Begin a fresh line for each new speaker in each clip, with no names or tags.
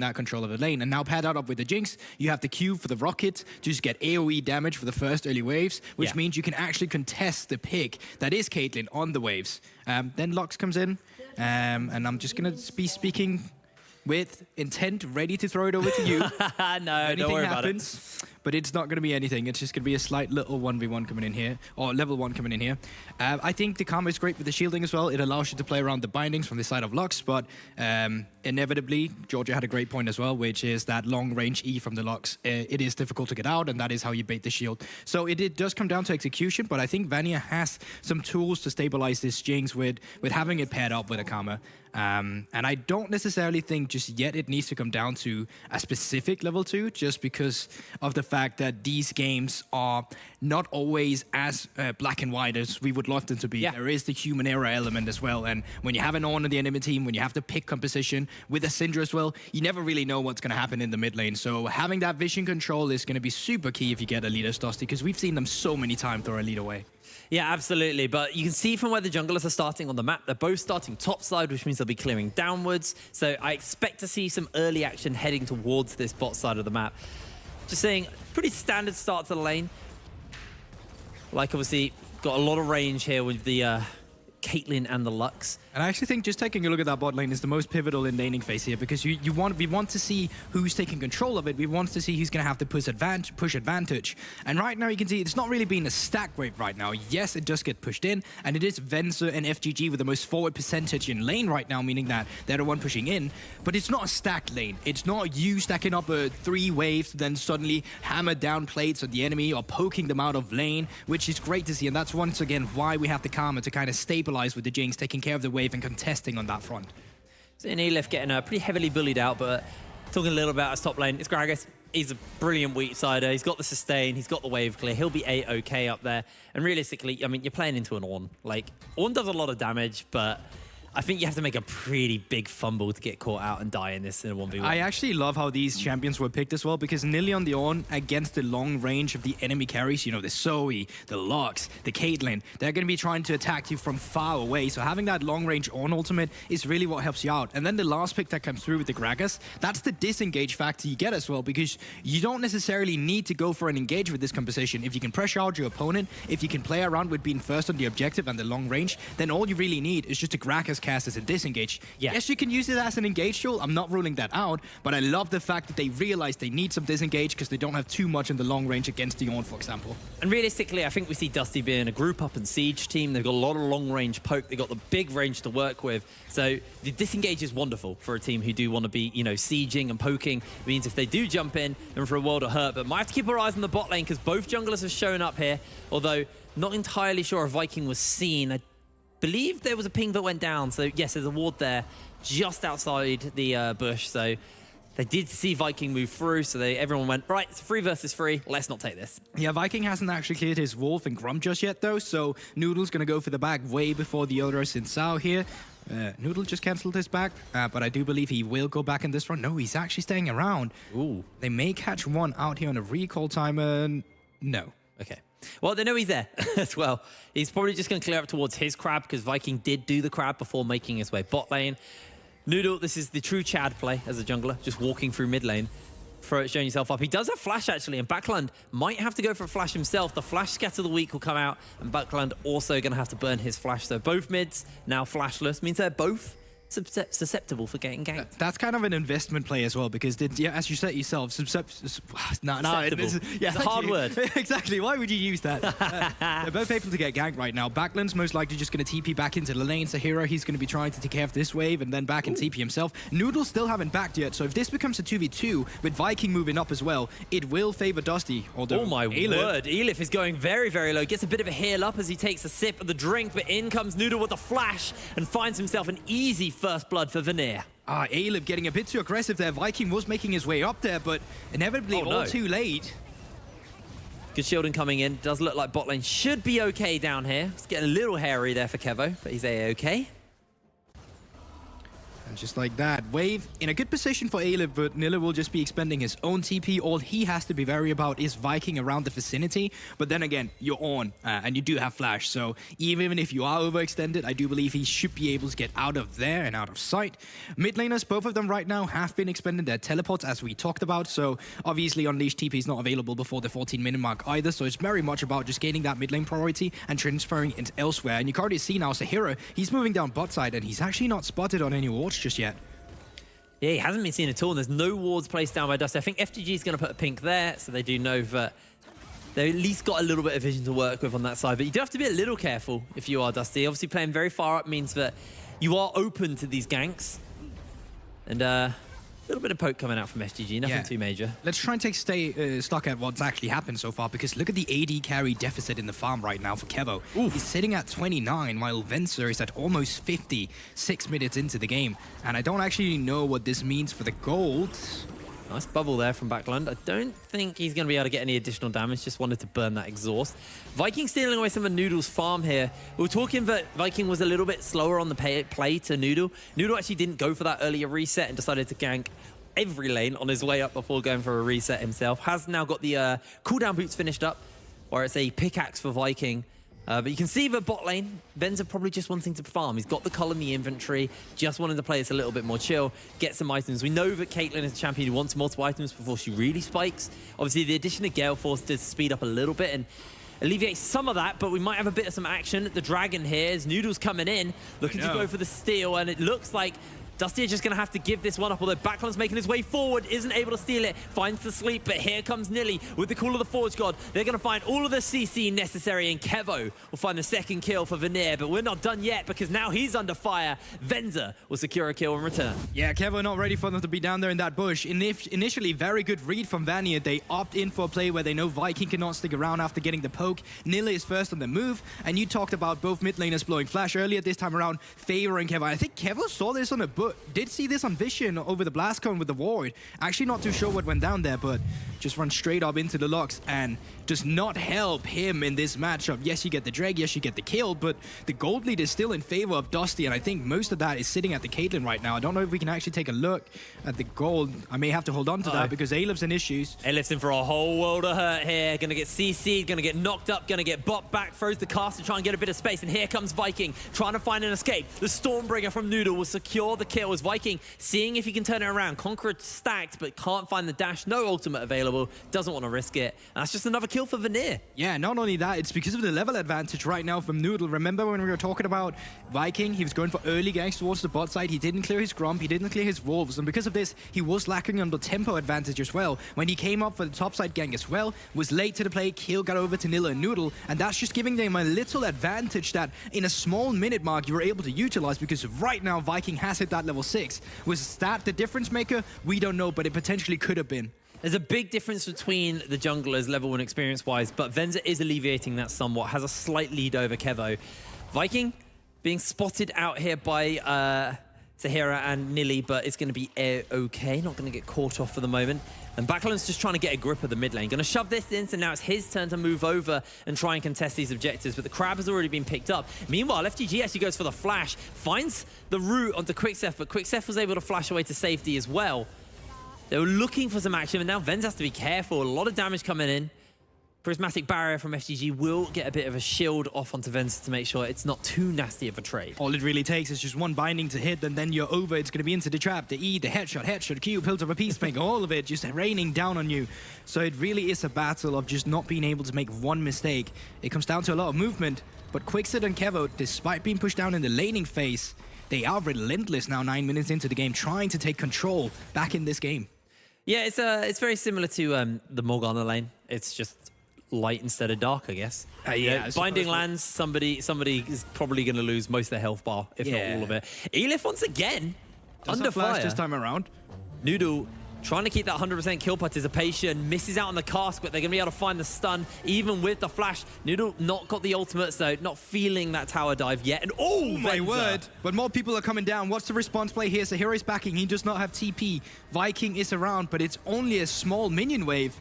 that control of the lane. And now paired that up with the Jinx, you have the Q for the rocket to just get AoE damage for the first early waves, which means you can actually contest the pick that is Caitlyn on the waves. Then Lux comes in, and I'm just going to be speaking with intent, ready to throw it over to you.
No, don't worry about it.
But it's not going to be anything. It's just going to be a slight little 1v1 coming in here, or level 1 coming in here. I think the Karma is great with the shielding as well. It allows you to play around the bindings from the side of Lux, but inevitably, Georgia had a great point as well, which is that long-range E from the Lux. It is difficult to get out, and that is how you bait the shield. So it does come down to execution, but I think Vanir has some tools to stabilize this Jinx with having it paired up with a Karma. And I don't necessarily think just yet it needs to come down to a specific level 2, just because of the fact that these games are not always as black and white as we would love them to be. Yeah. There is the human error element as well, and when you have an Ornn in the enemy team, when you have to pick composition with a Syndra as well, you never really know what's going to happen in the mid lane. So having that vision control is going to be super key if you get a leader Dusty, because we've seen them so many times throw a lead away.
Yeah, absolutely. But you can see from where the junglers are starting on the map, they're both starting topside, which means they'll be clearing downwards. So I expect to see some early action heading towards this bot side of the map. Just saying, pretty standard start to the lane. Like, obviously, got a lot of range here with the Caitlyn and the Lux.
And I actually think just taking a look at that bot lane is the most pivotal in laning phase here, because we want to see who's taking control of it. We want to see who's going to have to push advantage. And right now you can see it's not really being a stack wave right now. Yes, it does get pushed in, and it is Venser and FGG with the most forward percentage in lane right now, meaning that they're the one pushing in. But it's not a stacked lane. It's not you stacking up 3 waves, then suddenly hammer down plates on the enemy or poking them out of lane, which is great to see. And that's once again why we have the Karma to kind of stabilize with the Jinx, taking care of the wave and contesting on that front.
So Elif getting pretty heavily bullied out, but talking a little about his top lane, it's Gragas. He's a brilliant weak sider. He's got the sustain, he's got the wave clear. He'll be A-OK up there. And realistically, I mean, you're playing into an Ornn. Like, Ornn does a lot of damage, but I think you have to make a pretty big fumble to get caught out and die in this in a 1v1.
I actually love how these champions were picked as well, because Nilly on the Ornn against the long range of the enemy carries, you know, the Zoe, the Lux, the Caitlyn, they're going to be trying to attack you from far away. So having that long range Ornn ultimate is really what helps you out. And then the last pick that comes through with the Gragas, that's the disengage factor you get as well, because you don't necessarily need to go for an engage with this composition. If you can pressure out your opponent, if you can play around with being first on the objective and the long range, then all you really need is just a Gragas cast as a disengage. Yeah. Yes, you can use it as an engage tool. I'm not ruling that out, but I love the fact that they realize they need some disengage because they don't have too much in the long range against the Ornn, for example.
And realistically, I think we see Dusty being a group up and siege team. They've got a lot of long range poke. They've got the big range to work with. So the disengage is wonderful for a team who do want to be, you know, sieging and poking. It means if they do jump in, then for a world of hurt. But might have to keep our eyes on the bot lane because both junglers have shown up here. Although not entirely sure if Viking was seen. I believe there was a ping that went down. So yes, there's a ward there just outside the bush. So they did see Viking move through. So everyone went, right, it's 3 versus 3. Let's not take this.
Yeah, Viking hasn't actually cleared his Wolf and Grum just yet, though. So Noodle's going to go for the back way before the others in Sao here. Noodle just cancelled his back, but I do believe he will go back in this run. No, he's actually staying around.
Ooh.
They may catch one out here on a recall timer. No.
Okay. Well, they know he's there as well. He's probably just going to clear up towards his crab because Viking did do the crab before making his way bot lane. Noodle, this is the true Chad play as a jungler, just walking through mid lane, showing yourself up. He does have flash actually, and Backland might have to go for a flash himself. The flash scatter of the week will come out, and Backland also going to have to burn his flash. So both mids now flashless, means they're both susceptible for getting ganked.
That's kind of an investment play as well, because as you said yourself,
it's a hard word.
Exactly. Why would you use that? They're both able to get ganked right now. Backland's most likely just going to TP back into the lane. Sahira, he's going to be trying to take care of this wave and then back and TP himself. Noodle still haven't backed yet, so if this becomes a 2v2 with Viking moving up as well, it will favor Dusty. Although,
oh my word, Elif is going very, very low. Gets a bit of a heal up as he takes a sip of the drink, but in comes Noodle with a flash and finds himself an easy first blood for Vanir.
Aleb getting a bit too aggressive there. Viking was making his way up there, but inevitably all too late.
Good shielding coming in. Does look like bot lane should be okay down here. It's getting a little hairy there for Kevo, but he's A-okay.
just like that. Wave in a good position for Aleph, but Nilla will just be expending his own TP. All he has to be wary about is Viking around the vicinity. But then again, you're on, and you do have flash. So even if you are overextended, I do believe he should be able to get out of there and out of sight. Mid laners, both of them right now have been expending their teleports, as we talked about. So obviously Unleashed TP is not available before the 14-minute mark either. So it's very much about just gaining that mid lane priority and transferring it elsewhere. And you can already see now Sahira, he's moving down bot side, and he's actually not spotted on any wards just yet.
Yeah, he hasn't been seen at all, and there's no wards placed down by Dusty. I think FTG is going to put a pink there, so they do know that they at least got a little bit of vision to work with on that side. But you do have to be a little careful if you are Dusty. Obviously, playing very far up means that you are open to these ganks. And a little bit of poke coming out from SGG, nothing too major.
Let's try and take stock at what's actually happened so far, because look at the AD carry deficit in the farm right now for Kevo. Oof. He's sitting at 29, while Venser is at almost 50, 6 minutes into the game. And I don't actually know what this means for the gold.
Nice bubble there from Backland. I don't think he's going to be able to get any additional damage. Just wanted to burn that exhaust. Viking stealing away some of Noodle's farm here. We were talking that Viking was a little bit slower on the play to Noodle. Noodle actually didn't go for that earlier reset and decided to gank every lane on his way up before going for a reset himself. Has now got the cooldown boots finished up, or it's a pickaxe for Viking. But you can see the bot lane, Ven's are probably just wanting to farm. He's got the cull in the inventory, just wanting to play this a little bit more chill, get some items. We know that Caitlyn is a champion who wants multiple items before she really spikes. Obviously, the addition of Gale Force did speed up a little bit and alleviate some of that, but we might have a bit of some action. The dragon here is Noodle's coming in, looking to go for the steal, and it looks like Dusty is just going to have to give this one up, although Backland's making his way forward, isn't able to steal it, finds the sleep, but here comes Nilly with the Call of the Forge God. They're going to find all of the CC necessary, and Kevo will find the second kill for Vanir, but we're not done yet, because now he's under fire. Venza will secure a kill in return.
Yeah, Kevo not ready for them to be down there in that bush. Initially, very good read from Vanir. They opt in for a play where they know Viking cannot stick around after getting the poke. Nilly is first on the move, and you talked about both mid laners blowing flash earlier this time around, favoring Kevo. I think Kevo saw this on a did see this on vision over the blast cone with the ward. Actually not too sure what went down there, but just run straight up into the locks and does not help him in this matchup. Yes, you get the drag, yes, you get the kill, but the gold lead is still in favor of Dusty, and I think most of that is sitting at the Caitlyn right now. I don't know if we can actually take a look at the gold. I may have to hold on to that because Aleph's in issues.
Aleph's in for a whole world of hurt here. Gonna get CC'd, gonna get knocked up, gonna get bot back, throws the cast to try and get a bit of space, and here comes Viking trying to find an escape. The Stormbringer from Noodle will secure the kill as Viking seeing if he can turn it around. Conqueror stacked, but can't find the dash. No ultimate available. Doesn't want to risk it. And that's just another kill for Vanir.
Yeah, not only that, it's because of the level advantage right now from Noodle. Remember when we were talking about Viking? He was going for early ganks towards the bot side. He didn't clear his Grump. He didn't clear his Wolves. And because of this, he was lacking on the tempo advantage as well. When he came up for the top side gank as well, was late to the play, kill got over to Nilla and Noodle. And that's just giving them a little advantage that in a small minute mark you were able to utilize, because right now Viking has hit that level 6. Was that the difference maker? We don't know, but it potentially could have been.
There's a big difference between the junglers level and experience-wise, but Venza is alleviating that somewhat, has a slight lead over Kevo. Viking being spotted out here by Sahira and Nilly, but it's going to be okay, not going to get caught off for the moment. And Backland's just trying to get a grip of the mid lane. Going to shove this in, so now it's his turn to move over and try and contest these objectives, but the crab has already been picked up. Meanwhile, FTG actually goes for the flash, finds the route onto Quicksef, but Quicksef was able to flash away to safety as well. They were looking for some action, and now Venz has to be careful. A lot of damage coming in. Prismatic Barrier from FGG will get a bit of a shield off onto Venz to make sure it's not too nasty of a trade.
All it really takes is just one binding to hit, and then you're over. It's going to be into the trap, the E, the headshot, Q, Pilt of a Peacemaker, all of it just raining down on you. So it really is a battle of just not being able to make one mistake. It comes down to a lot of movement, but Quickset and Kevo, despite being pushed down in the laning phase, they are relentless now 9 minutes into the game, trying to take control back in this game.
Yeah, it's very similar to the Morgana lane. It's just light instead of dark, I guess.
Yeah,
binding lands, somebody is probably going to lose most of their health bar, if not all of it. Elif once again, under fire.
This time around.
Noodle trying to keep that 100% kill participation, misses out on the cast, but they're going to be able to find the stun, even with the flash. Noodle not got the ultimates, though, not feeling that tower dive yet. And oh
my word, but more people are coming down. What's the response play here? Sahira is backing, he does not have TP. Viking is around, but it's only a small minion wave.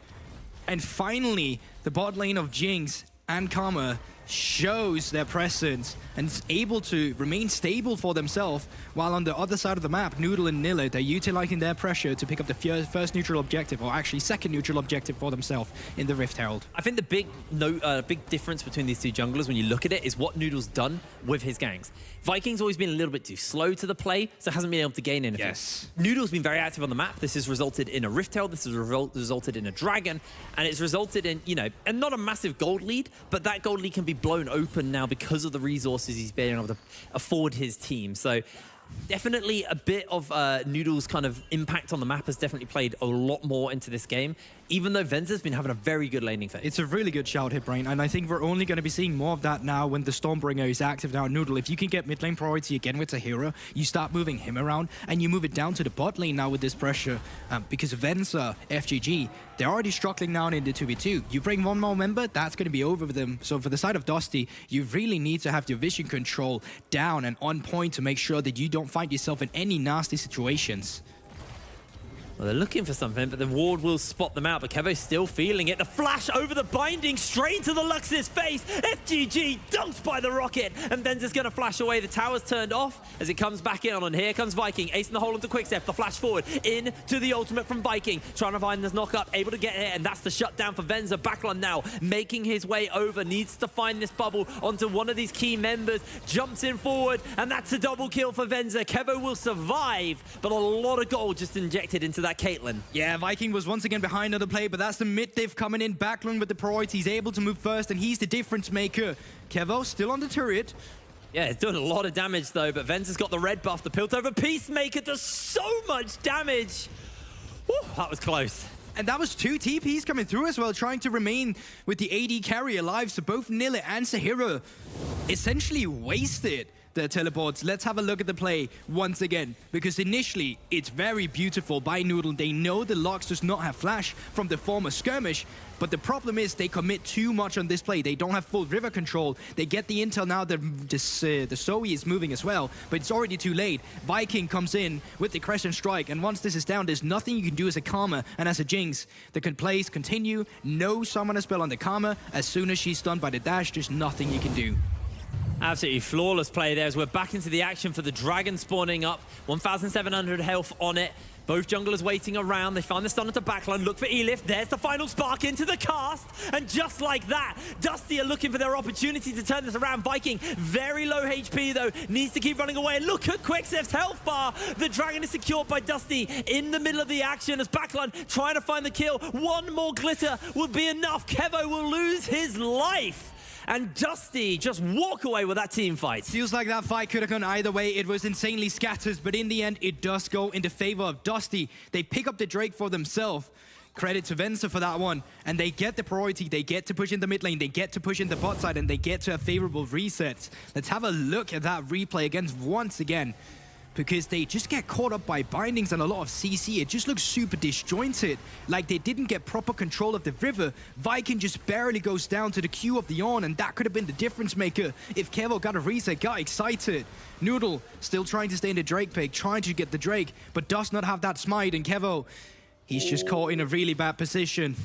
And finally, the bot lane of Jinx and Karma shows their presence and is able to remain stable for themselves, while on the other side of the map, Noodle and Nilla, they're utilizing their pressure to pick up the first neutral objective, or actually second neutral objective for themselves in the Rift Herald.
I think the big difference between these two junglers when you look at it is what Noodle's done with his ganks. Viking's always been a little bit too slow to the play, so hasn't been able to gain anything.
Yes.
Noodle's been very active on the map. This has resulted in a Rift Herald, this has resulted in a Dragon, and it's resulted in, you know, and not a massive gold lead, but that gold lead can be blown open now because of the resources he's been able to afford his team. So definitely a bit of Noodle's kind of impact on the map has definitely played a lot more into this game, even though Venza's been having a very good laning phase.
It's a really good shout here, Brain, and I think we're only going to be seeing more of that now when the Stormbringer is active now. Noodle, if you can get mid lane priority again with Tahira, you start moving him around, and you move it down to the bot lane now with this pressure, because Venza, FGG, they're already struggling now in the 2v2. You bring one more member, that's going to be over with them. So for the side of Dusty, you really need to have your vision control down and on point to make sure that you don't find yourself in any nasty situations.
Well, they're looking for something, but the ward will spot them out. But Kevo's still feeling it. The flash over the binding, straight to the Lux's face. FGG dunked by the rocket, and Venza's going to flash away. The tower's turned off as it comes back in on, and here comes Viking. Ace in the hole into Quickstep. The flash forward into the ultimate from Viking. Trying to find this knock-up, able to get it, and that's the shutdown for Venza. Backlund now making his way over. Needs to find this bubble onto one of these key members. Jumps in forward, and that's a double kill for Venza. Kevo will survive, but a lot of gold just injected into that Caitlyn.
Yeah, Viking was once again behind on the play, but that's the mid diff coming in. Backlund with the priority. He's able to move first, and he's the difference maker. Kevo still on the turret.
Yeah, it's doing a lot of damage though, but Venza's got the red buff. The Piltover Peacemaker does so much damage. Woo, that was close.
And that was 2 TPs coming through as well, trying to remain with the AD carry alive. So both Nilla and Sahira essentially wasted their teleports. Let's have a look at the play once again, because initially it's very beautiful by Noodle. They know the Lux does not have flash from the former skirmish, but the problem is they commit too much on this play. They don't have full river control. They get the intel now that the Zoe is moving as well, but it's already too late. Viking comes in with the Crescent Strike, and once this is down, there's nothing you can do as a Karma and as a Jinx. The plays continue. No summoner spell on the Karma. As soon as she's stunned by the dash, there's nothing you can do.
Absolutely flawless play there as we're back into the action for the Dragon spawning up. 1,700 health on it. Both junglers waiting around. They find the stun into Backlund. Look for E-Lift. There's the final spark into the cast. And just like that, Dusty are looking for their opportunity to turn this around. Viking, very low HP though, needs to keep running away. Look at Quickstep's health bar. The Dragon is secured by Dusty in the middle of the action as Backlund trying to find the kill. One more glitter will be enough. Kevo will lose his life. And Dusty just walk away with that team fight.
Feels like that fight could have gone either way. It was insanely scattered, but in the end, it does go in the favor of Dusty. They pick up the Drake for themselves. Credit to Venza for that one. And they get the priority. They get to push in the mid lane. They get to push in the bot side, and they get to a favorable reset. Let's have a look at that replay against once again, because they just get caught up by bindings and a lot of CC. It just looks super disjointed, like they didn't get proper control of the river. Viking just barely goes down to the Q of the on, and that could have been the difference maker if Kevo got a reset, got excited. Noodle still trying to stay in the Drake pick, trying to get the Drake, but does not have that smite, and Kevo, he's just caught in a really bad position.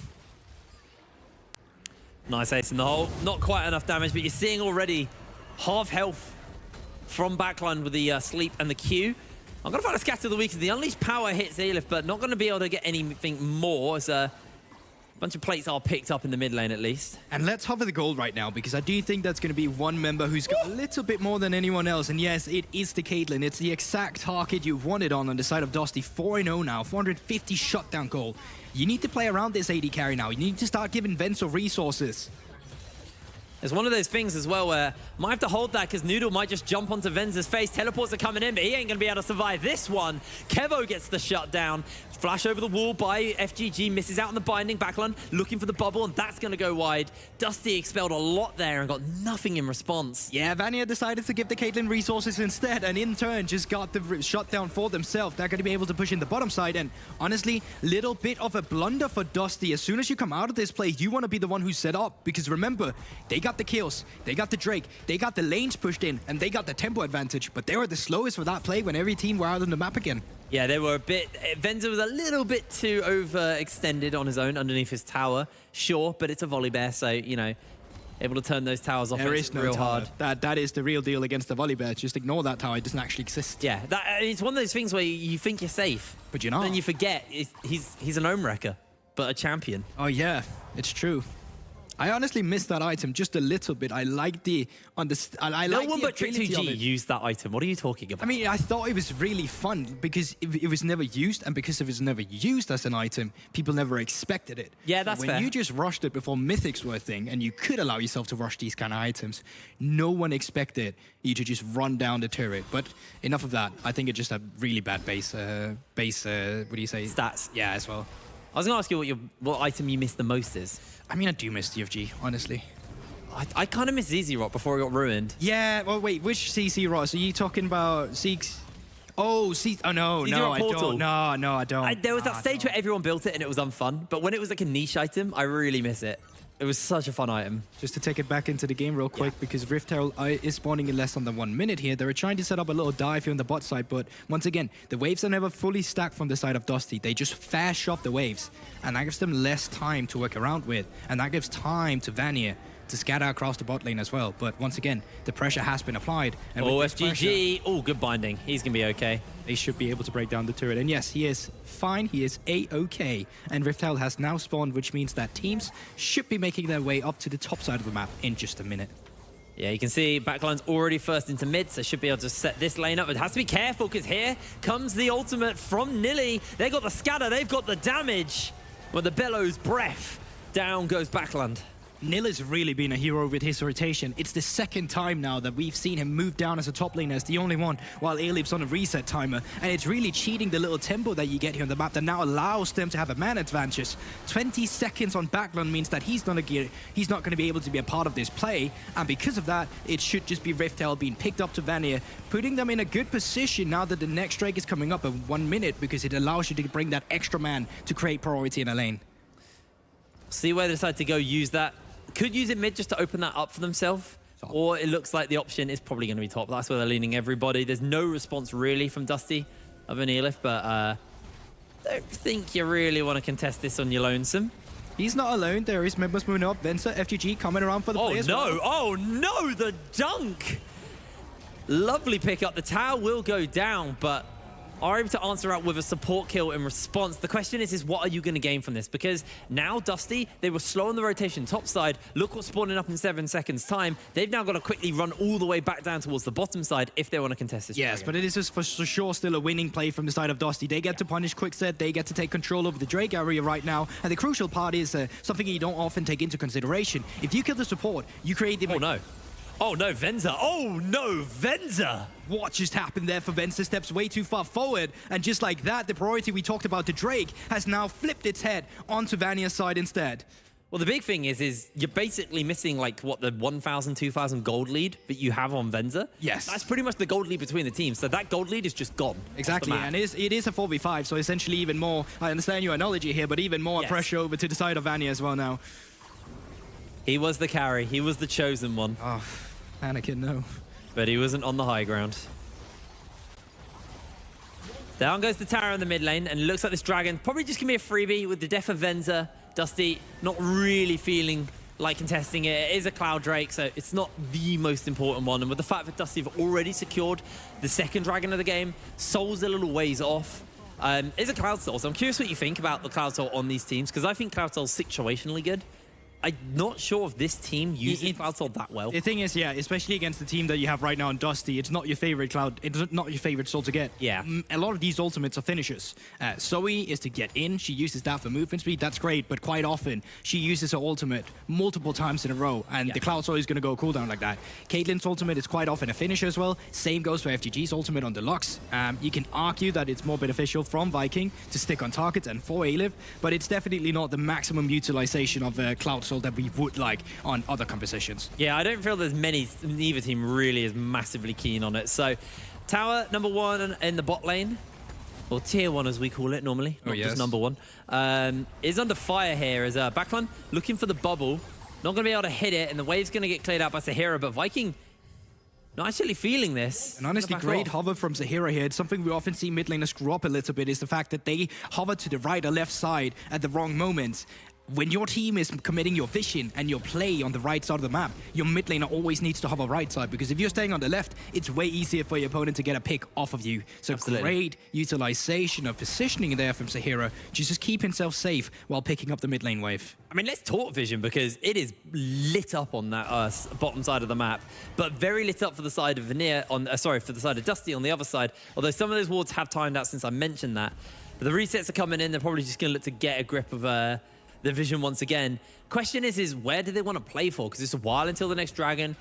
Nice ace in the hole. Not quite enough damage, but you're seeing already half health from Backlund with the sleep and the Q. I'm going to find a scatter of the week as the unleashed power hits E-Lift, but not going to be able to get anything more as a bunch of plates are picked up in the mid lane at least.
And let's hover the gold right now, because I do think that's going to be one member who's got a little bit more than anyone else. And yes, it is the Caitlyn. It's the exact target you wanted on the side of Dusty. 4-0 now, 450 shutdown goal. You need to play around this AD carry now. You need to start giving Venza resources.
It's one of those things as well where might have to hold that because Noodle might just jump onto Venza's face. Teleports are coming in, but he ain't going to be able to survive this one. Kevo gets the shutdown. Flash over the wall by FGG, misses out on the binding. Backlund looking for the bubble, and that's going to go wide. Dusty expelled a lot there and got nothing in response.
Yeah, Vanir decided to give the Caitlyn resources instead, and in turn just got the shutdown for themselves. They're going to be able to push in the bottom side, and honestly, little bit of a blunder for Dusty. As soon as you come out of this play, you want to be the one who's set up, because remember, they got the kills, they got the Drake, they got the lanes pushed in, and they got the tempo advantage, but they were the slowest for that play when every team were out on the map again.
Yeah, they were a bit... Venza was a little bit too overextended on his own underneath his tower. Sure, but it's a volley bear, so, you know, able to turn those towers off.
There is no
real
tower.
hard.
That is the real deal against the volley bear. Just ignore that tower. It doesn't actually exist.
Yeah, it's one of those things where you think you're safe,
But you're not.
then you forget he's an own wrecker, but a champion.
Oh yeah, it's true. I honestly missed that item just a little bit. I like the
No one but Trick2G used that item. What are you talking about?
I mean, I thought it was really fun because it was never used, and because it was never used as an item, people never expected it.
Yeah, that's
when
fair.
you just rushed it before mythics were a thing, and you could allow yourself to rush these kind of items, no one expected you to just run down the turret. But enough of that. I think it's just a really bad base. What do you say?
Stats.
Yeah, as well.
I was going to ask you what item you missed the most is.
I mean, I do miss DFG, honestly.
I kind of miss ZZ Rock before it got ruined.
Yeah, well, wait, which CC Ross? Are you talking about Zeke's? Oh, no,
Rock
I
Portal.
don't. No, I don't.
There was that stage where everyone built it and it was unfun, but when it was like a niche item, I really miss it. It was such a fun item.
Just to take it back into the game real quick, because Rift Herald is spawning in less than 1 minute here. They were trying to set up a little dive here on the bot side, but once again, the waves are never fully stacked from the side of Dusty. They just fast shove the waves, and that gives them less time to work around with, and that gives time to Vanir to scatter across the bot lane as well. But once again, the pressure has been applied. And with this
FGG. Oh, good binding. He's going to be okay.
They should be able to break down the turret. And yes, he is fine. He is A-OK. And Rift Herald has now spawned, which means that teams should be making their way up to the top side of the map in just a minute.
Yeah, you can see backline's already first into mid, so should be able to set this lane up. It has to be careful, because here comes the ultimate from Nilly. They got the scatter, they've got the damage. Well, the Bellows breath. Down goes backland.
Nil has really been a hero with his rotation. It's the second time now that we've seen him move down as a top laner as the only one, while Alip's on a reset timer. And it's really cheating the little tempo that you get here on the map that now allows them to have a man advantage. 20 seconds on backline means that he's not going to be able to be a part of this play. And because of that, it should just be Rift Herald being picked up to Vanir, putting them in a good position now that the next Drake is coming up in 1 minute, because it allows you to bring that extra man to create priority in a lane.
See where they decide to go use that. Could use it mid just to open that up for themselves. Or it looks like the option is probably going to be top. That's where they're leaning everybody. There's no response really from Dusty of an Elif, but don't think you really want to contest this on your lonesome.
He's not alone. There is members moving up. Venza, FGG coming around for the play as well.
Oh no, the dunk! Lovely pick up. The tower will go down, but are able to answer out with a support kill in response. The question is what are you going to gain from this? Because now Dusty, they were slow on the rotation top side. Look what's spawning up in 7 seconds time. They've now got to quickly run all the way back down towards the bottom side if they want to contest this.
Yes, but it is just for sure still a winning play from the side of Dusty. They get to punish Quickset. They get to take control over the Drake area right now. And the crucial part is something you don't often take into consideration. If you kill the support, you create the...
Oh no. Oh no, Venza. Oh no, Venza.
What just happened there for Venza? Steps way too far forward. And just like that, the priority we talked about to Drake has now flipped its head onto Vanir's side instead.
Well, the big thing is you're basically missing like what, the 1,000, 2,000 gold lead that you have on Venza.
Yes.
That's pretty much the gold lead between the teams. So that gold lead is just gone.
Exactly, and it is a 4v5, so essentially even more, I understand your analogy here, but even more pressure over to the side of Vanir as well now.
He was the carry. He was the chosen one.
Oh, Anakin, no.
But he wasn't on the high ground. Down goes the tower in the mid lane, and it looks like this dragon probably just going to be a freebie with the death of Venza. Dusty not really feeling like contesting it. It is a Cloud Drake, so it's not the most important one. And with the fact that Dusty have already secured the second dragon of the game, Soul's a little ways off. It's a Cloud Soul, so I'm curious what you think about the Cloud Soul on these teams, because I think Cloud Soul's situationally good. I'm not sure if this team uses Cloud Soul that well.
The thing is, yeah, especially against the team that you have right now in Dusty, it's not your favorite Cloud. It's not your favorite Soul to get.
Yeah.
A lot of these ultimates are finishers. Zoe is to get in. She uses that for movement speed. That's great, but quite often she uses her ultimate multiple times in a row, and the Cloud Soul is going to go cooldown like that. Caitlyn's ultimate is quite often a finisher as well. Same goes for FGG's ultimate on Deluxe. You can argue that it's more beneficial from Viking to stick on targets and for Alif, but it's definitely not the maximum utilization of Cloud Soul that we would like on other compositions.
Yeah, I don't feel there's neither team really is massively keen on it. So, tower number 1 in the bot lane, or tier 1 as we call it normally, not just number 1, is under fire here as backline looking for the bubble. Not going to be able to hit it, and the wave's going to get cleared out by Zahira, but Viking not actually feeling this.
And honestly, great hover from Zahira here. It's something we often see mid laners screw up a little bit, is the fact that they hover to the right or left side at the wrong moments. when your team is committing your vision and your play on the right side of the map, your mid laner always needs to have a right side, because if you're staying on the left, it's way easier for your opponent to get a pick off of you. So
Absolutely.
Great utilization of positioning there from Sahira to just keep himself safe while picking up the mid lane wave.
I mean, let's talk vision, because it is lit up on that bottom side of the map, but very lit up for the side of Vanir on, for the side of Dusty on the other side. Although some of those wards have timed out since I mentioned that. But the resets are coming in. They're probably just going to look to get a grip of the vision once again. Question is where do they want to play for? Because it's a while until the next dragon.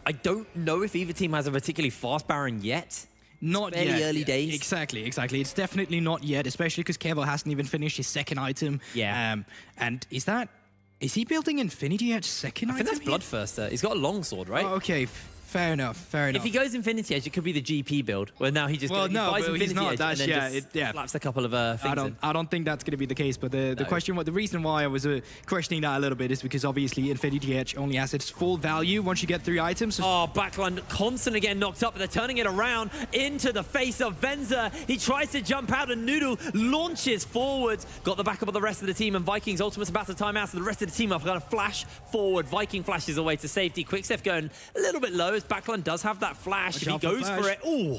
I don't know if either team has a particularly fast Baron yet.
Not
fairly
yet.
early days.
Exactly. It's definitely not yet, especially because Kevo hasn't even finished his second item.
Yeah.
And is he building Infinity Edge second item?
I think that's Bloodthirster. He's got a longsword, right?
Oh, okay. Fair enough.
If he goes Infinity Edge, it could be the GP build, where now he just buys Infinity Edge and then just slaps a couple of things in.
I don't think that's going to be the case, but the reason why I was questioning that a little bit is because obviously Infinity Edge only has its full value once you get 3 items.
Oh, backline constantly getting knocked up, but they're turning it around into the face of Venza. He tries to jump out and Noodle launches forwards. Got the backup of the rest of the team, and Vikings ultimate's about to time out, so the rest of the team are going to flash forward. Viking flashes away to safety. Quickstep going a little bit low. Backline does have that flash. If he goes for it, ooh.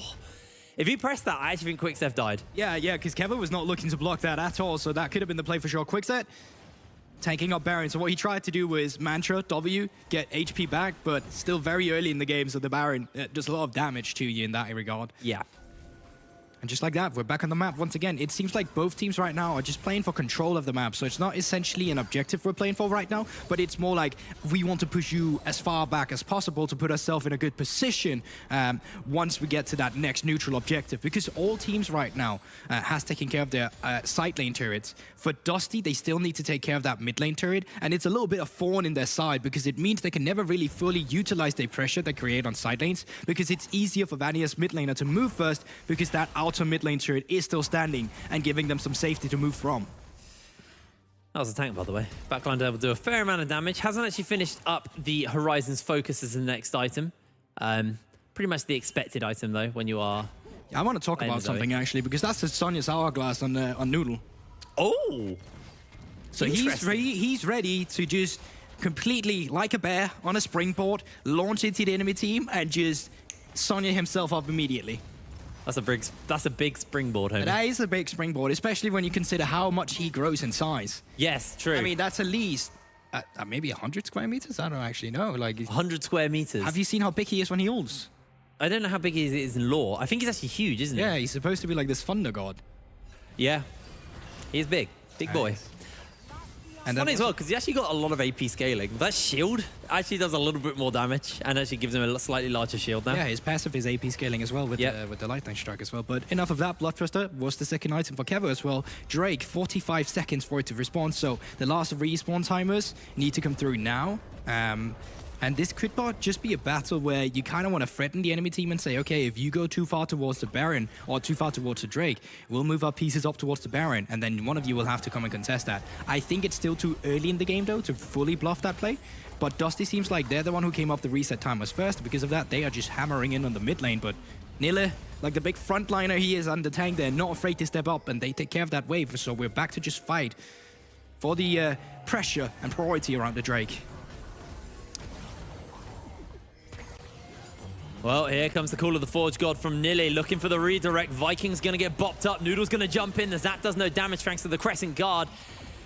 If he pressed that, I actually think Quickstep died.
Yeah, because Kevin was not looking to block that at all, so that could have been the play for sure. Quickstep tanking up Baron. So what he tried to do was Mantra, W, get HP back, but still very early in the game, so the Baron does a lot of damage to you in that regard.
Yeah.
And just like that, we're back on the map once again. It seems like both teams right now are just playing for control of the map. So it's not essentially an objective we're playing for right now, but it's more like we want to push you as far back as possible to put ourselves in a good position once we get to that next neutral objective. Because all teams right now has taken care of their side lane turrets. For Dusty, they still need to take care of that mid lane turret. And it's a little bit of thorn in their side because it means they can never really fully utilize their pressure they create on side lanes, because it's easier for Vanir's mid laner to move first because that outer mid lane turret is still standing and giving them some safety to move from.
That was a tank, by the way. Backline will do a fair amount of damage. Hasn't actually finished up the Horizon's focus as the next item. Pretty much the expected item, though, when you are...
I want to talk about something, actually, because that's the Sonya's Hourglass on Noodle.
Oh!
So he's ready to just completely, like a bear on a springboard, launch into the enemy team and just Sonya himself up immediately.
That's a big springboard, homie.
That is a big springboard, especially when you consider how much he grows in size.
Yes, true.
I mean, that's at least maybe 100 square meters? I don't actually know. Like
100 square meters.
Have you seen how big he is when he ults?
I don't know how big he is in lore. I think he's actually huge, isn't he?
Yeah, he's supposed to be like this thunder god.
Yeah. He's big. Big boy. And funny as well, because he actually got a lot of AP scaling. That shield actually does a little bit more damage and actually gives him a slightly larger shield now.
Yeah, his passive is AP scaling as well with the lightning strike as well. But enough of that. Bloodthirster was the second item for Kevo as well. Drake, 45 seconds for it to respawn. So the last respawn timers need to come through now. And this could just be a battle where you kind of want to threaten the enemy team and say, okay, if you go too far towards the Baron or too far towards the Drake, we'll move our pieces up towards the Baron, and then one of you will have to come and contest that. I think it's still too early in the game, though, to fully bluff that play. But Dusty seems like they're the one who came up the reset timers first. Because of that, they are just hammering in on the mid lane. But Nille, like the big frontliner he is under tank, they're not afraid to step up, and they take care of that wave. So we're back to just fight for the pressure and priority around the Drake.
Well, here comes the call of the Forge God from Nille, looking for the redirect. Viking's going to get bopped up. Noodle's going to jump in. The Zap does no damage thanks to the Crescent Guard.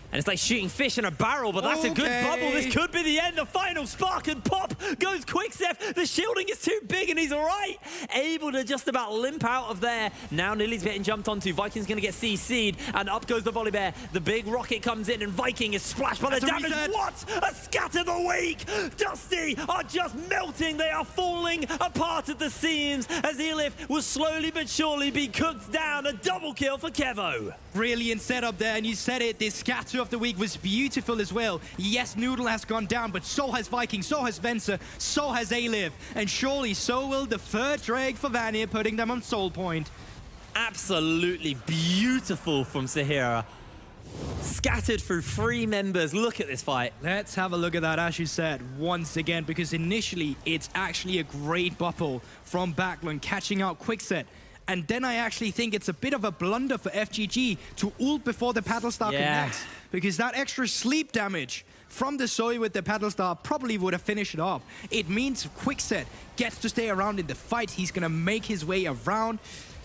And it's like shooting fish in a barrel, but that's a good bubble. This could be the end. The final spark and pop goes Quickstep. The shielding is too big and he's all right. Able to just about limp out of there. Now Nille's getting jumped onto. Viking's going to get CC'd and up goes the Volley Bear. The big rocket comes in and Viking is splashed by the damage. What? A scatter the weak. Dusty are just melting. They are falling apart at the seams as Elif will slowly but surely be cooked down. A double kill for Kevo.
Brilliant setup there, and you said it, this scatter of the week was beautiful as well. Yes, Noodle has gone down, but so has Viking, so has Venza, so has Aliv, and surely so will the third Drake for Vanir, putting them on soul point.
Absolutely beautiful from Sahira. Scattered through 3 members. Look at this fight.
Let's have a look at that, as you said, once again, because initially it's actually a great bubble from Backland, catching out Quickset And then I actually think it's a bit of a blunder for FGG to ult before the paddle star connects. Because that extra sleep damage from the Zoe with the paddle star probably would have finished it off. It means Quickset gets to stay around in the fight. He's going to make his way around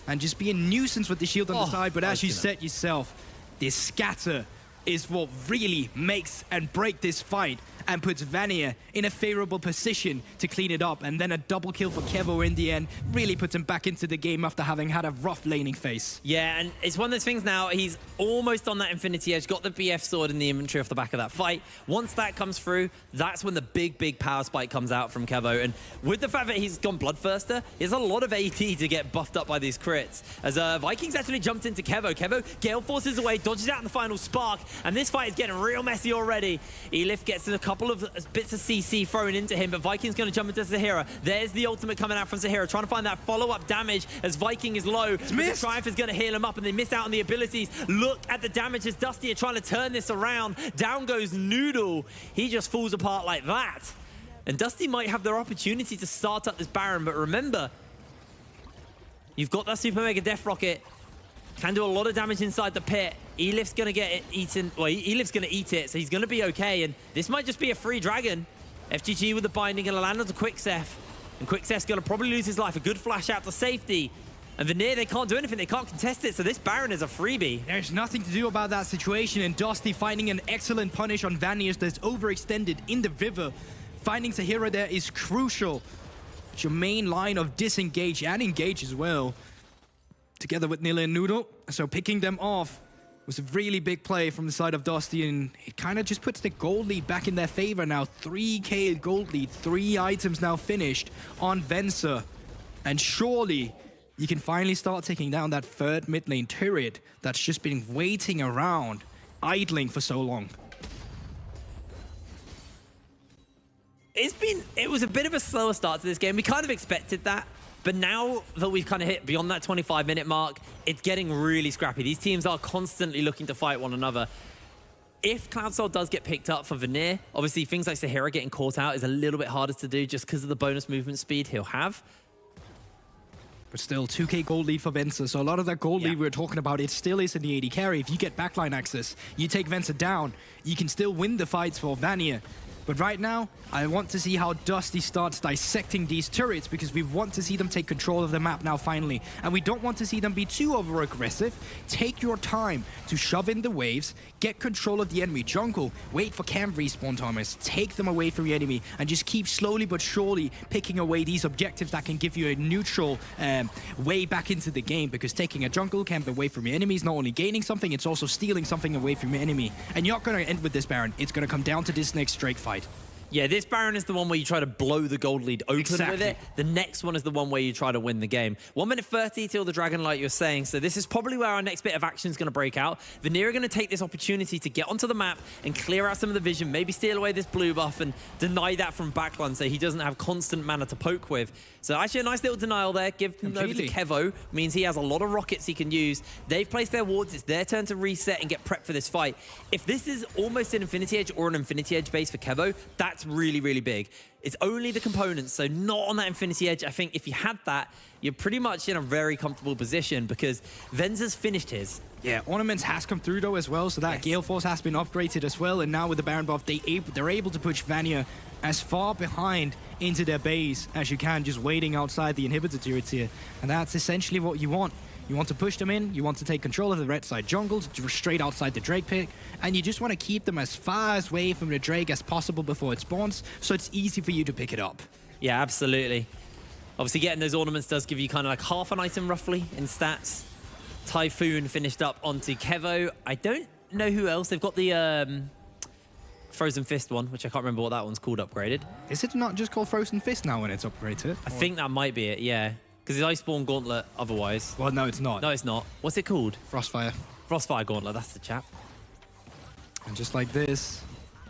and just be a nuisance with the shield on the side. But as you said yourself, this scatter is what really makes and break this fight and puts Vanir in a favorable position to clean it up. And then a double kill for Kevo in the end really puts him back into the game after having had a rough laning phase.
Yeah, and it's one of those things now, he's almost on that Infinity Edge, got the BF sword in the inventory off the back of that fight. Once that comes through, that's when the big power spike comes out from Kevo. And with the fact that he's gone Bloodthirster, there's a lot of AT to get buffed up by these crits. As Vikings actually jumped into Kevo. Kevo Gale forces away, dodges out in the final spark, and this fight is getting real messy already. Elif gets a couple of bits of CC thrown into him, but Viking's going to jump into Zahira. There's the ultimate coming out from Zahira, trying to find that follow-up damage as Viking is low. The Triumph is going to heal him up, and they miss out on the abilities. Look at the damage as Dusty are trying to turn this around. Down goes Noodle. He just falls apart like that. And Dusty might have their opportunity to start up this Baron, but remember, you've got that Super Mega Death Rocket. Can do a lot of damage inside the pit. Elif's going to get it eaten. Well, Elif's going to eat it, so he's going to be okay. And this might just be a free dragon. FGG with the binding and a land onto Quickseth. And Quickseth's going to probably lose his life. A good flash out to safety. And Vanir, they can't do anything. They can't contest it. So this Baron is a freebie.
There's nothing to do about that situation. And Dusty finding an excellent punish on Vanir that's overextended in the river. Finding Zahira there is crucial. It's your main line of disengage and engage as well, together with Nilla and Noodle. So picking them off was a really big play from the side of Dusty, and it kind of just puts the gold lead back in their favor now. 3k gold lead, 3 items now finished on Venser. And surely you can finally start taking down that third mid lane turret that's just been waiting around, idling for so long.
It was a bit of a slower start to this game. We kind of expected that. But now that we've kind of hit beyond that 25-minute mark, it's getting really scrappy. These teams are constantly looking to fight one another. If Cloudsoul does get picked up for Vanir, obviously things like Zahira getting caught out is a little bit harder to do just because of the bonus movement speed he'll have.
But still, 2k gold lead for Venser. So a lot of that gold lead we were talking about, it still is in the AD carry. If you get backline access, you take Venser down, you can still win the fights for Vanir. But right now, I want to see how Dusty starts dissecting these turrets, because we want to see them take control of the map now finally. And we don't want to see them be too over-aggressive. Take your time to shove in the waves, get control of the enemy jungle, wait for camp respawn timers, take them away from the enemy, and just keep slowly but surely picking away these objectives that can give you a neutral way back into the game, because taking a jungle camp away from your enemy is not only gaining something, it's also stealing something away from your enemy. And you're not going to end with this Baron. It's going to come down to this next Drake fight.
Yeah, this Baron is the one where you try to blow the gold lead open with it. The next one is the one where you try to win the game. 1 minute 30 till the Dragon, like you're saying. So this is probably where our next bit of action is going to break out. Vanir are going to take this opportunity to get onto the map and clear out some of the vision, maybe steal away this blue buff and deny that from backline so he doesn't have constant mana to poke with. So actually a nice little denial there. Give them over to Kevo. Means he has a lot of rockets he can use. They've placed their wards. It's their turn to reset and get prepped for this fight. If this is almost an Infinity Edge or an Infinity Edge base for Kevo, that's really, really big. It's only the components, so not on that Infinity Edge. I think if you had that, you're pretty much in a very comfortable position because Venser's finished his.
Yeah, Ornaments has come through though as well, so that Gale Force has been upgraded as well, and now with the Baron buff, they're able to push Vanir as far behind into their base as you can, just waiting outside the inhibitor turrets here. And that's essentially what you want. You want to push them in, you want to take control of the red side jungle, straight outside the Drake pit, and you just want to keep them as far away from the Drake as possible before it spawns, so it's easy for you to pick it up.
Yeah, absolutely. Obviously getting those ornaments does give you kind of like half an item roughly in stats. Typhoon finished up onto Kevo. I don't know who else. They've got the Frozen Fist one, which I can't remember what that one's called upgraded.
Is it not just called Frozen Fist now when it's upgraded?
I think that might be it, yeah. Because it's Iceborne Gauntlet otherwise.
Well, no, it's not.
No, it's not. What's it called?
Frostfire.
Frostfire Gauntlet, that's the chap.
And just like this,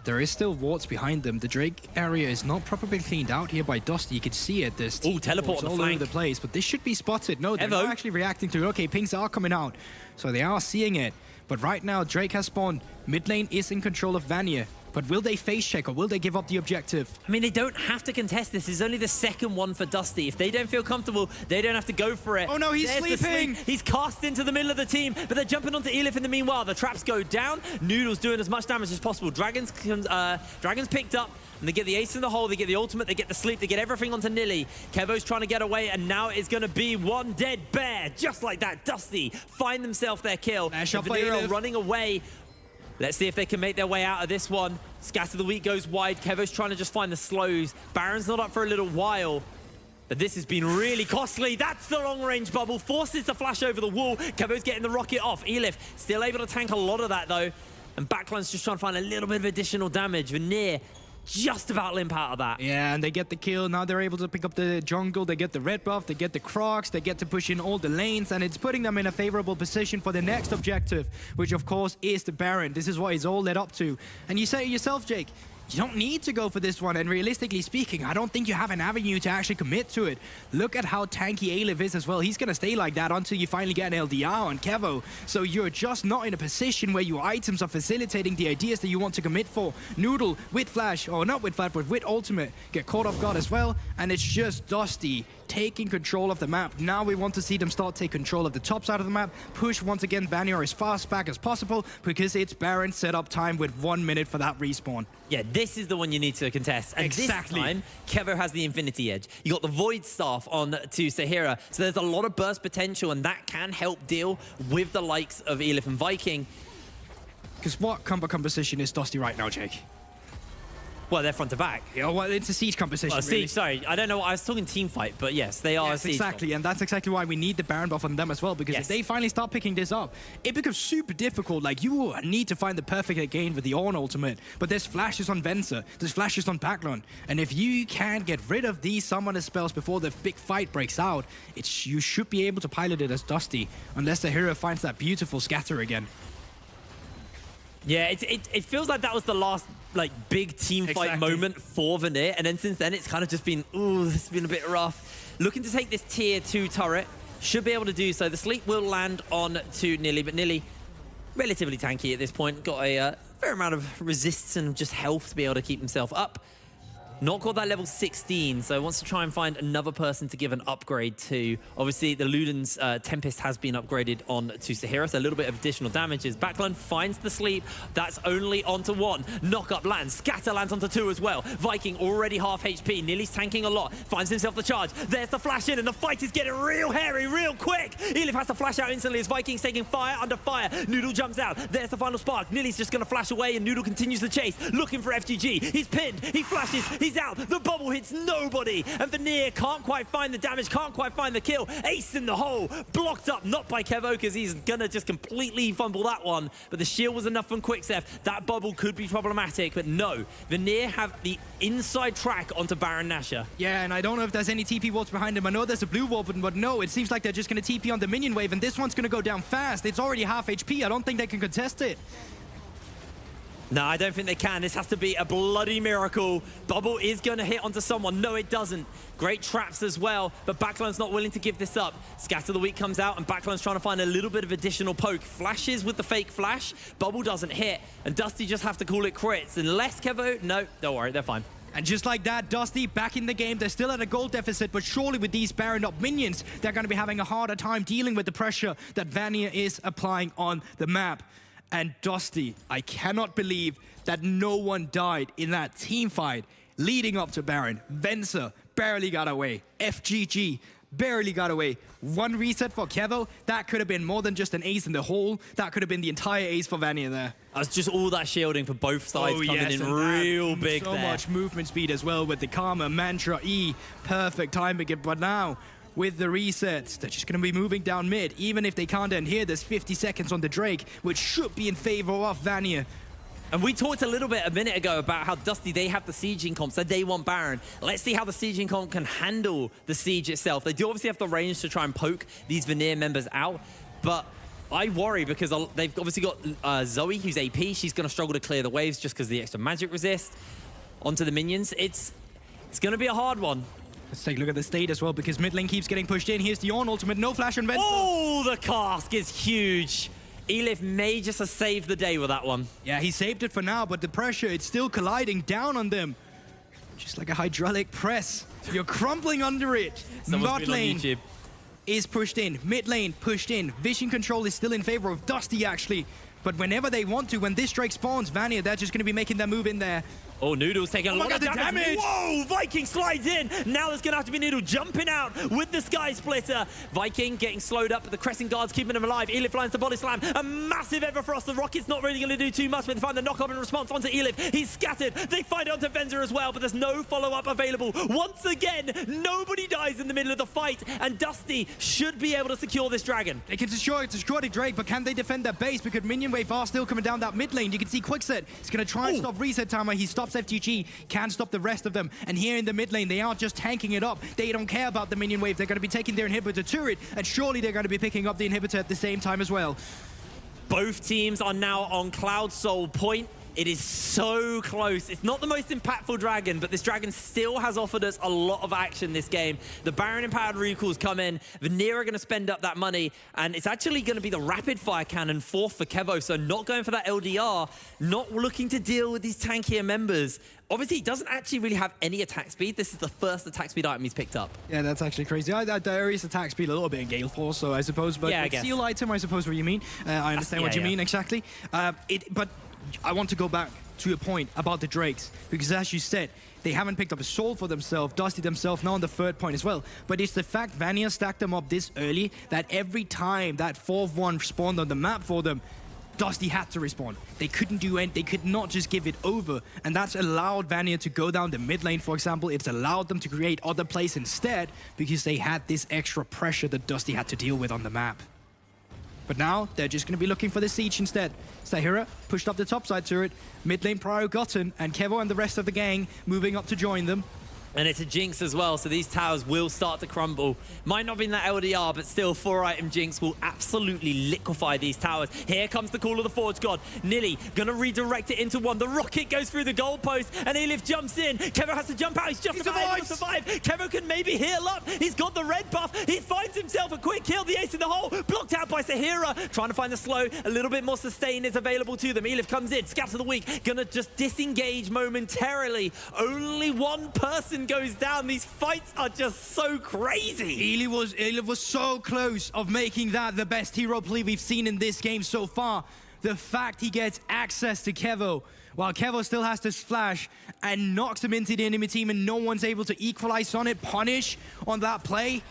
there is still wards behind them. The Drake area is not properly cleaned out here by Dusty. You can see it. There's
teleport
all over the place, but this should be spotted. No, they're not actually reacting to it. Okay, pings are coming out, so they are seeing it. But right now, Drake has spawned. Mid lane is in control of Vanir. But will they face check or will they give up the objective?
I mean, they don't have to contest this. This is only the second one for Dusty. If they don't feel comfortable, they don't have to go for it.
Oh no, he's
There's the
sleeping!
sleep. He's cast into the middle of the team, but they're jumping onto Elif in the meanwhile. The traps go down. Noodle's doing as much damage as possible. Dragon's picked up, and they get the ace in the hole, they get the ultimate, they get the sleep, they get everything onto Nilly. Kevo's trying to get away, and now it's going to be one dead bear. Just like that, Dusty find themselves their kill. Vanir running away. Let's see if they can make their way out of this one. Scatter the Weak goes wide. Kevo's trying to just find the slows. Baron's not up for a little while. But this has been really costly. That's the long-range bubble. Forces the flash over the wall. Kevo's getting the rocket off. Elif still able to tank a lot of that, though. And Backline's just trying to find a little bit of additional damage. Vanir just about limp out of that.
Yeah, and they get the kill. Now they're able to pick up the jungle. They get the red buff. They get the Crocs. They get to push in all the lanes. And it's putting them in a favorable position for the next objective, which, of course, is the Baron. This is what it's all led up to. And you say to yourself, Jake, you don't need to go for this one, and realistically speaking, I don't think you have an avenue to actually commit to it. Look at how tanky Alif is as well. He's going to stay like that until you finally get an LDR on Kevo. So you're just not in a position where your items are facilitating the ideas that you want to commit for. Noodle with flash, or not with flash, but with ultimate, get caught off guard as well, and it's just Dusty taking control of the map. Now we want to see them start take control of the top side of the map, push once again Vanir as fast back as possible, because it's Baron setup time with 1 minute for that respawn.
Yeah, this is the one you need to contest. And
exactly.
This time, Kevo has the Infinity Edge. You got the Void Staff on to Sahira, so there's a lot of burst potential, and that can help deal with the likes of Elif and Viking.
Because what combo composition is Dusty right now, Jake?
Well, they're front to back.
Yeah, well, it's a siege composition,
Siege,
really.
sorry. I don't know. I was talking team fight, but yes, they are a siege.
Exactly, and that's exactly why we need the Baron buff on them as well, because if they finally start picking this up, it becomes super difficult. Like, you will need to find the perfect gain with the Ornn ultimate, but there's flashes on Venser, there's flashes on Backline, and if you can't get rid of these summoner spells before the big fight breaks out, you should be able to pilot it as Dusty, unless the hero finds that beautiful scatter again.
Yeah, it feels like that was the last big team fight moment for Vanir, and then since then it's kind of just been, ooh, this has been a bit rough. Looking to take this tier 2 turret, should be able to do so. The sleep will land on to Nilly, but Nilly relatively tanky at this point. Got a fair amount of resist and just health to be able to keep himself up. Not got that level 16, so wants to try and find another person to give an upgrade to. Obviously, the Luden's Tempest has been upgraded on to Sahira, so a little bit of additional damages. Backline finds the sleep. That's only onto 1. Knock up lands. Scatter lands onto 2 as well. Viking already half HP. Nearly's tanking a lot. Finds himself the charge. There's the flash in, and the fight is getting real hairy, real quick. Elif has to flash out instantly as Viking's taking fire under fire. Noodle jumps out. There's the final spark. Nearly's just going to flash away, and Noodle continues the chase, looking for FGG. He's pinned. He flashes. He's out. The bubble hits nobody, and Vanir can't quite find the damage, can't quite find the kill. Ace in the hole, blocked up, not by Kevo, because he's gonna just completely fumble that one, but the shield was enough from Quicksef. That bubble could be problematic, but no, Vanir have the inside track onto Baron Nashor.
Yeah, and I don't know if there's any TP wards behind him. I know there's a blue ward, but no, it seems like they're just gonna TP on the minion wave, and this one's gonna go down fast. It's already half HP. I don't think they can contest it.
No, I don't think they can. This has to be a bloody miracle. Bubble is going to hit onto someone. No, it doesn't. Great traps as well, but Backline's not willing to give this up. Scatter the Weak comes out, and Backline's trying to find a little bit of additional poke. Flashes with the fake flash. Bubble doesn't hit, and Dusty just have to call it crits. Unless Kevo... No, don't worry, they're fine.
And just like that, Dusty back in the game. They're still at a gold deficit, but surely with these Baron up minions, they're going to be having a harder time dealing with the pressure that Vanir is applying on the map. And Dusty, I cannot believe that no one died in that team fight leading up to Baron. Venser barely got away. FGG barely got away. 1 reset for Kevo. That could have been more than just an ace in the hole. That could have been the entire ace for Vanir there.
That's just all that shielding for both sides coming in real big
so
there.
Much movement speed as well with the Karma, Mantra, E. Perfect timing. But now, with the resets, they're just going to be moving down mid. Even if they can't end here, there's 50 seconds on the Drake, which should be in favor of Vanir.
And we talked a little bit a minute ago about how Dusty, they have the sieging comp, so they want Baron. Let's see how the sieging comp can handle the siege itself. They do obviously have the range to try and poke these Vanir members out, but I worry because they've obviously got Zoe, who's AP. She's going to struggle to clear the waves just because of the extra magic resist onto the minions. It's going to be a hard one.
Let's take a look at the state as well, because mid lane keeps getting pushed in. Here's the Ornn ultimate, no flash on Venser.
Oh, the cask is huge. Elif may just have saved the day with that one.
Yeah, he saved it for now, but the pressure, it's still colliding down on them. Just like a hydraulic press. You're crumbling under it. Bot lane is pushed in. Mid lane pushed in. Vision control is still in favor of Dusty, actually. But whenever they want to, when this Drake spawns, Vanir, they're just going to be making their move in there.
Oh, Noodle's taking a lot of damage. Whoa, Viking slides in. Now there's going to have to be Noodle jumping out with the Sky Splitter. Viking getting slowed up, but the Crescent Guards keeping him alive. Elif lands the body slam. A massive Everfrost. The Rocket's not really going to do too much, but they find the knock-up in response onto Elif. He's scattered. They find it onto Venza as well, but there's no follow-up available. Once again, nobody dies in the middle of the fight, and Dusty should be able to secure this dragon.
They can destroy the Drake, but can they defend their base? Because minion wave are still coming down that mid lane. You can see Quickset. He's going to try and stop Reset Timer. He stops FTG. Can't stop the rest of them. And here in the mid lane, they are just tanking it up. They don't care about the minion wave. They're going to be taking their inhibitor turret, and surely they're going to be picking up the inhibitor at the same time as well.
Both teams are now on Cloud Soul point. It is so close. It's not the most impactful dragon, but this dragon still has offered us a lot of action this game. The Baron Empowered Recalls come in. Vanir are going to spend up that money, and it's actually going to be the Rapid Fire Cannon fourth for Kevo, so not going for that LDR, not looking to deal with these tankier members. Obviously, he doesn't actually really have any attack speed. This is the first attack speed item he's picked up.
Yeah, that's actually crazy. There is attack speed a little bit in Gale Force, so I suppose, but
yeah,
seal item, I suppose what you mean. I understand what you mean, exactly. But I want to go back to your point about the Drakes, because as you said, they haven't picked up a soul for themselves, Dusty themselves, now on the third point as well. But it's the fact Vanir stacked them up this early that every time that 4th-1 spawned on the map for them, Dusty had to respawn. They couldn't do anything. They could not just give it over. And that's allowed Vanir to go down the mid lane, for example. It's allowed them to create other plays instead because they had this extra pressure that Dusty had to deal with on the map. But now, they're just going to be looking for the siege instead. Sahira pushed up the topside turret, mid lane prio gotten, and Kevo and the rest of the gang moving up to join them.
And it's a Jinx as well, so these towers will start to crumble. Might not be in that LDR, but still 4-item Jinx will absolutely liquefy these towers. Here comes the call of the Forge God. Nilly gonna redirect it into one. The rocket goes through the goalpost, and Elif jumps in. Kevo has to jump out. He's just about to survive. Kevo can maybe heal up. He's got the red buff. He finds himself a quick kill. The ace in the hole, blocked out by Sahira. Trying to find the slow. A little bit more sustain is available to them. Elif comes in, scatter the weak. Gonna just disengage momentarily. Only one person goes down. These fights are just so crazy.
Elif was so close of making that the best hero play we've seen in this game so far. The fact he gets access to Kevo, while Kevo still has this flash and knocks him into the enemy team and no one's able to equalize on it, punish on that play.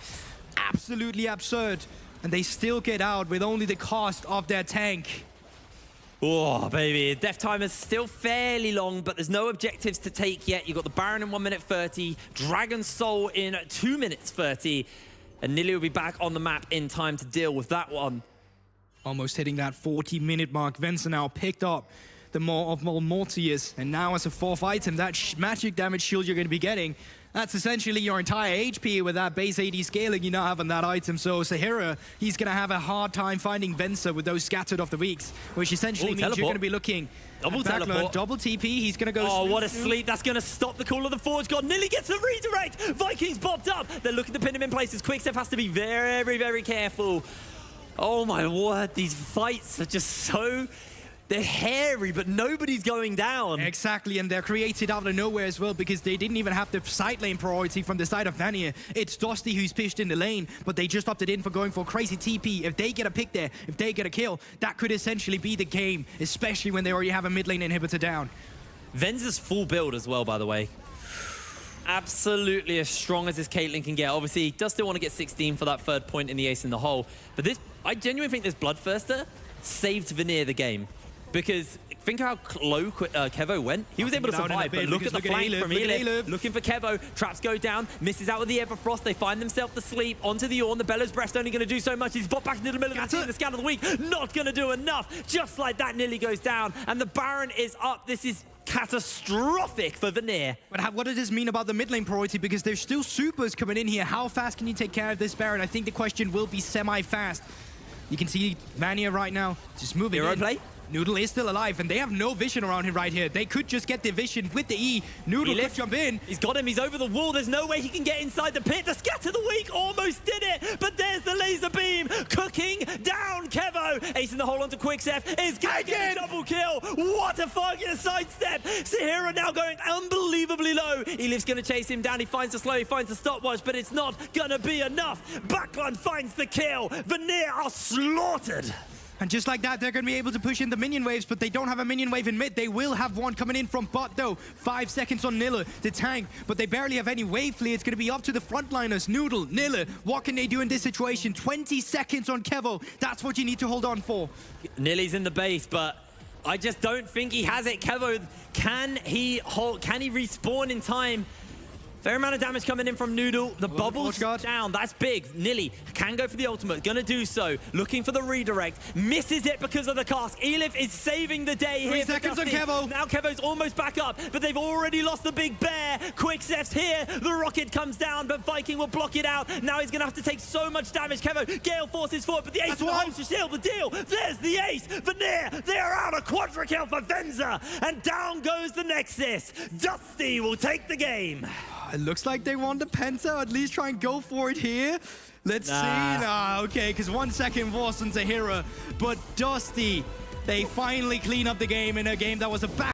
Absolutely absurd. And they still get out with only the cost of their tank.
Oh, baby. Death time is still fairly long, but there's no objectives to take yet. You've got the Baron in 1 minute 30, Dragon Soul in 2 minutes 30, and Nilly will be back on the map in time to deal with that one.
Almost hitting that 40-minute mark. Venza now picked up the more of Mortius, and now as a 4th item, that magic damage shield you're going to be getting, that's essentially your entire HP with that base AD scaling you now have on that item. So Sahira, he's going to have a hard time finding Venza with those scattered off the weeks, which essentially means
teleport.
you're going to be looking
double teleport,
double TP. He's going to go.
Oh, what a sleep! That's going to stop the call of the Forge God. Nilly gets the redirect. Vikings popped up. They're looking to pin him in places. Quickstep has to be very, very careful. Oh my word! These fights are just so. They're hairy, but nobody's going down.
Exactly, and they're created out of nowhere as well because they didn't even have the side lane priority from the side of Vanir. It's Dusty who's pitched in the lane, but they just opted in for going for crazy TP. If they get a pick there, if they get a kill, that could essentially be the game, especially when they already have a mid lane inhibitor down.
Venza's full build as well, by the way. Absolutely as strong as this Caitlyn can get. Obviously, he does still want to get 16 for that 3rd point in the ace in the hole. But this, I genuinely think this Bloodthirster saved Vanir the game. Because think how low Kevo went. He was able to survive, but look at the flank from Elif. Looking for Kevo. Traps go down. Misses out with the Everfrost. They find themselves asleep. Onto the Ornn. The Bellows Breast only going to do so much. He's bought back into the middle of the team. The scan of the week. Not going to do enough. Just like that, Nilly goes down. And the Baron is up. This is catastrophic for Vanir.
But what does this mean about the mid lane priority? Because there's still supers coming in here. How fast can you take care of this Baron? I think the question will be semi-fast. You can see Vanir right now just moving
Hero
in.
play?
Noodle is still alive, and they have no vision around him right here. They could just get the vision with the E. Noodle could jump in.
He's got him. He's over the wall. There's no way he can get inside the pit. The scatter the weak almost did it, but there's the laser beam cooking down Kevo. Ace in the hole onto Quickstep is going to get a double kill. What a fucking sidestep. Sahira now going unbelievably low. Elif's going to chase him down. He finds the slow, he finds the stopwatch, but it's not going to be enough. Backline finds the kill. Vanir are slaughtered.
And just like that, they're going to be able to push in the minion waves, but they don't have a minion wave in mid. They will have one coming in from bot, though. 5 seconds on Nilla, the tank, but they barely have any wave clear. It's going to be up to the frontliners. Noodle, Nilla, what can they do in this situation? 20 seconds on Kevo. That's what you need to hold on for.
Nilly's in the base, but I just don't think he has it. Kevo, can he respawn in time? Fair amount of damage coming in from Noodle. The bubbles down. That's big. Nilly can go for the ultimate. Gonna do so. Looking for the redirect. Misses it because of the cast. Elif is saving the day here.
3 seconds on Kevo.
Now Kevo's almost back up, but they've already lost the big bear. Quicksteps here. The rocket comes down, but Viking will block it out. Now he's gonna have to take so much damage. Kevo, Gale forces forward, but the ace holds to seal the deal. There's the ace. Vanir, they are out. A quadra kill for Venza. And down goes the Nexus. Dusty will take the game.
It looks like they want the Penta, at least try and go for it here. Let's see. Nah, okay, because 1 second wasn't a hero. But Dusty, they finally clean up the game in a game that was a back.